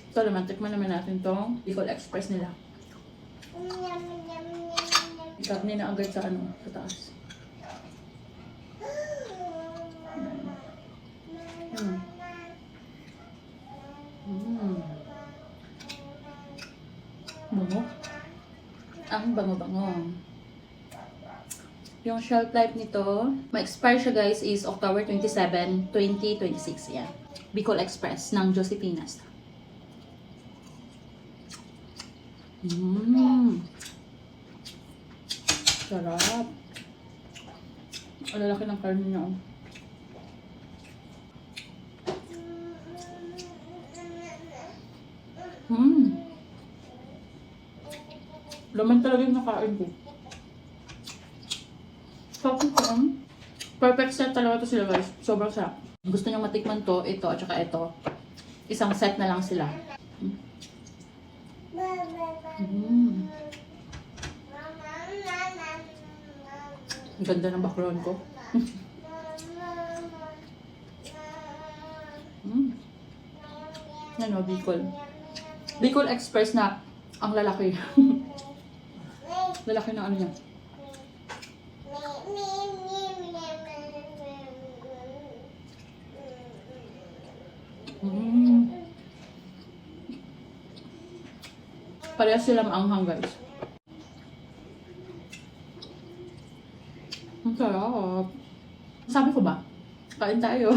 So, naman, tikman naman natin tong Bicol Express nila. Karne na agad sa ano, sa taas. Bango. Ang bango-bango. Yung shelf life nito, ma-expire siya guys is October 27, 2026. Yan. Bicol Express ng Josephinas. Sarap. Ang lalaki ng karne niya. Laman talaga yung nakain ko. Perfect set talaga to sila guys. Sobrang sarap. Gusto nyo matikman to, ito, at saka ito. Isang set na lang sila. Ang ganda ng background ko. Ano, Bicol. Bicol Express na ang lalaki. Lalaki ng ano niya. Parehas sila maanghang guys. Ang sarap. Sabi ko ba? Kain tayo.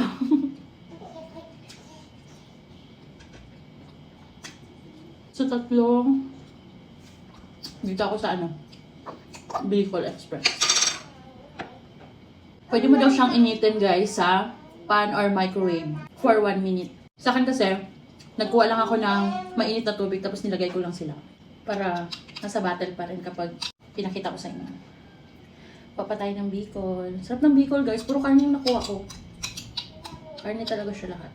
So tatlong dito ako sa ano, Bicol Express. Pwede mo daw siyang initin guys sa pan or microwave for 1 minute. Sa akin kasi, nagkuha lang ako ng mainit na tubig tapos nilagay ko lang sila. Para nasa battle pa rin kapag pinakita ko sa inyo. Papatay ng Bicol. Sarap ng Bicol guys. Puro karne yung nakuha ko. Karne talaga siya lahat.